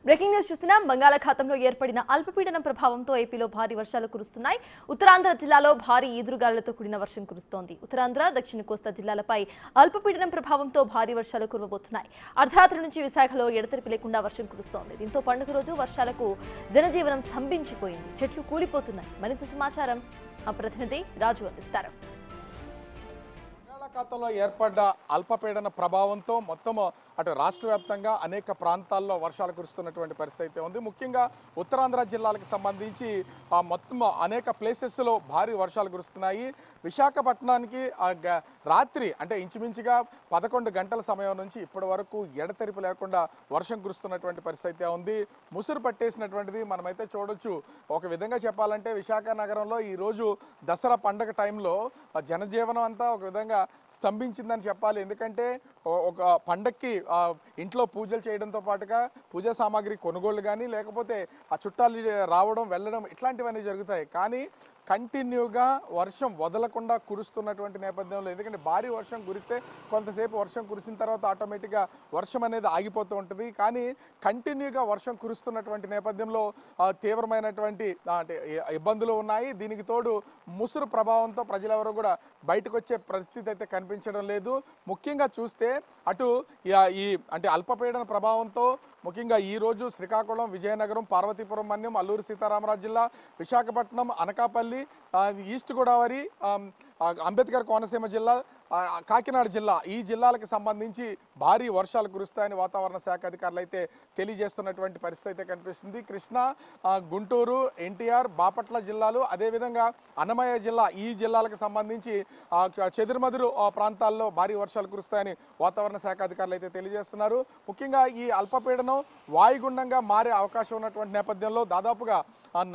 Breaking news చూస్తున్నాం. బంగాళాఖాతంలో ఏర్పడిన అల్పపీడనం ప్రభావంతో ఏపీలో భారీ వర్షాలు కురుస్తున్నాయి. ఉత్తరాంధ్ర జిల్లాలో భారీ ఈదురుగాలులతో కూడిన వర్షం కురుస్తోంది. ఉత్తరాంధ్ర, దక్షిణ కోస్తా జిల్లాలపై అల్పపీడనం ప్రభావంతో భారీ వర్షాలు కురవబోతున్నాయి. అర్ధరాత్రి నుంచి విశాఖలో ఎడతెరిపి లేకుండా వర్షం కురుస్తోంది. దీంతో పండుగ రోజు వర్షాలకు జనజీవనం స్తంభించిపోయింది. చెట్లు కూలిపోతున్నాయి. మరింత సమాచారం మా ప్రతినిధి రాజు అందిస్తారు. బంగాళాఖాతంలో ఏర్పడ్డ అల్పపీడన ప్రభావంతో మొత్తం అటు రాష్ట్ర వ్యాప్తంగా అనేక ప్రాంతాల్లో వర్షాలు కురుస్తున్నటువంటి పరిస్థితి ఉంది. ముఖ్యంగా ఉత్తరాంధ్ర జిల్లాలకు సంబంధించి మొత్తం అనేక ప్లేసెస్లో భారీ వర్షాలు కురుస్తున్నాయి. విశాఖపట్నానికి రాత్రి అంటే ఇంచుమించుగా 11 గంటల సమయం నుంచి ఇప్పటి వరకు ఎడతెరిపి లేకుండా వర్షం కురుస్తున్నటువంటి పరిస్థితి ఉంది. ముసురు పట్టేసినటువంటిది మనమైతే చూడొచ్చు. ఒక విధంగా చెప్పాలంటే విశాఖ నగరంలో ఈరోజు దసరా పండగ టైంలో జనజీవనం అంతా ఒక విధంగా స్తంభించిందని చెప్పాలి. ఎందుకంటే ఒక పండక్కి ఇంట్లో పూజలు చేయడంతో పాటుగా పూజా సామాగ్రి కొనుగోలు కానీ లేకపోతే ఆ చుట్టాలు రావడం వెళ్ళడం ఇట్లాంటివన్నీ జరుగుతాయి. కానీ కంటిన్యూగా వర్షం వదలకుండా కురుస్తున్నటువంటి నేపథ్యంలో, ఎందుకంటే భారీ వర్షం కురిస్తే కొంతసేపు వర్షం కురిసిన తర్వాత ఆటోమేటిక్గా వర్షం అనేది ఆగిపోతూ ఉంటుంది. కానీ కంటిన్యూగా వర్షం కురుస్తున్నటువంటి నేపథ్యంలో తీవ్రమైనటువంటి అంటే ఇబ్బందులు ఉన్నాయి. దీనికి తోడు ముసురు ప్రభావంతో ప్రజలెవరూ కూడా బయటకు వచ్చే పరిస్థితి అయితే కనిపించడం లేదు. ముఖ్యంగా చూస్తే అటు ఈ అంటే అల్పపీడన ప్రభావంతో ముఖ్యంగా ఈరోజు శ్రీకాకుళం, విజయనగరం, పార్వతీపురం మన్యం, అల్లూరు సీతారామరాజు జిల్లా, విశాఖపట్నం, అనకాపల్లి, ఈస్ట్ గోదావరి, అంబేద్కర్ కోనసీమ జిల్లా, కాకినాడ జిల్లా ఈ జిల్లాలకు సంబంధించి భారీ వర్షాలు కురుస్తాయని వాతావరణ శాఖ అధికారులు అయితే తెలియజేస్తున్నటువంటి పరిస్థితి అయితే కనిపిస్తుంది. కృష్ణా, గుంటూరు, ఎన్టీఆర్, బాపట్ల జిల్లాలు, అదేవిధంగా అన్నమయ్య జిల్లా ఈ జిల్లాలకు సంబంధించి చెదురుమదురు ప్రాంతాల్లో భారీ వర్షాలు కురుస్తాయని వాతావరణ శాఖ అధికారులు అయితే తెలియజేస్తున్నారు. ముఖ్యంగా ఈ అల్పపీడనం వాయుగుండంగా మారే అవకాశం ఉన్నటువంటి నేపథ్యంలో దాదాపుగా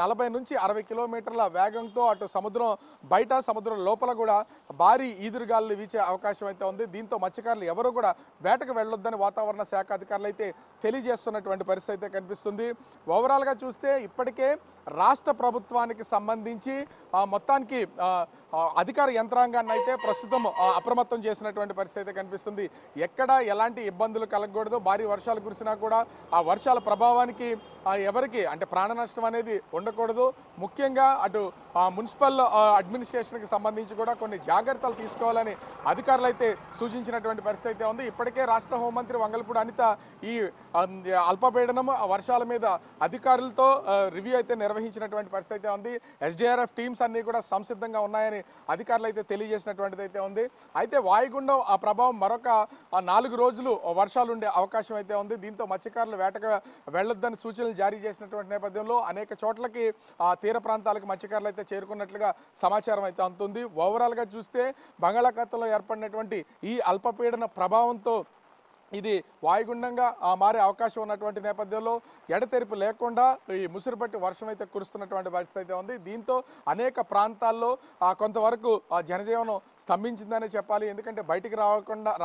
40 నుంచి 60 కిలోమీటర్ల వేగంతో అటు సముద్రం బయట, సముద్రం లోపల కూడా భారీ ఈదురుగాలు వీచే అవకాశం అయితే ఉంది. దీంతో మత్స్యకారులు ఎవరు కూడా వేటకు వెళ్ళొద్దని వాతావరణ శాఖ అధికారులు అయితే తెలియజేస్తున్నటువంటి పరిస్థితి అయితే కనిపిస్తుంది. ఓవరాల్గా చూస్తే ఇప్పటికే రాష్ట్ర ప్రభుత్వానికి సంబంధించి మొత్తానికి అధికార యంత్రాంగాన్ని అయితే ప్రస్తుతం అప్రమత్తం చేసినటువంటి పరిస్థితి అయితే కనిపిస్తుంది. ఎక్కడ ఎలాంటి ఇబ్బందులు కలగకూడదు, భారీ వర్షాలు కురిసినా కూడా ఆ వర్షాల ప్రభావానికి ఎవరికి అంటే ప్రాణ నష్టం అనేది ఉండకూడదు. ముఖ్యంగా అటు మున్సిపల్ అడ్మినిస్ట్రేషన్కి సంబంధించి కూడా కొన్ని జాగ్రత్తలు తీసుకోవాలని అధికారులు అయితే సూచించినటువంటి పరిస్థితి అయితే ఉంది. ఇప్పటికే రాష్ట్ర హోంమంత్రి వంగలపూడి అనిత ఈ అల్పపీడనం వర్షాల మీద అధికారులతో రివ్యూ అయితే నిర్వహించినటువంటి పరిస్థితి అయితే ఉంది. ఎస్డిఆర్ఎఫ్ టీమ్స్ అన్నీ కూడా సంసిద్ధంగా ఉన్నాయని అధికారులు అయితే తెలియజేసినటువంటిది అయితే ఉంది. అయితే వాయుగుండం ఆ ప్రభావం మరొక 4 రోజులు వర్షాలు ఉండే అవకాశం అయితే ఉంది. దీంతో మత్స్యకారులు వేటకు వెళ్లొద్దని సూచనలు జారీ చేసినటువంటి నేపథ్యంలో అనేక చోట్లకి తీర ప్రాంతాలకు మత్స్యకారులు అయితే చేరుకున్నట్లుగా సమాచారం అయితే అందుతుంది. ఓవరాల్గా చూస్తే బంగాళాఖాతంలో ఏర్పడినటువంటి ఈ అల్పపీడన ప్రభావంతో ఇది వాయుగుండంగా మారే అవకాశం ఉన్నటువంటి నేపథ్యంలో ఎడతెరిపి లేకుండా ఈ ముసురుపట్టి వర్షం అయితే కురుస్తున్నటువంటి పరిస్థితి అయితే ఉంది. దీంతో అనేక ప్రాంతాల్లో కొంతవరకు జనజీవనం స్తంభించిందనే చెప్పాలి. ఎందుకంటే బయటికి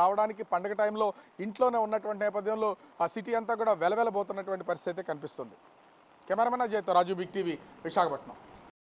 రావడానికి పండుగ టైంలో ఇంట్లోనే ఉన్నటువంటి నేపథ్యంలో ఆ సిటీ అంతా కూడా వెలవెలబోతున్నటువంటి పరిస్థితి అయితే కనిపిస్తుంది. కెమెరామెన్ అజయ్తో రాజు, బిగ్ టీవీ, విశాఖపట్నం.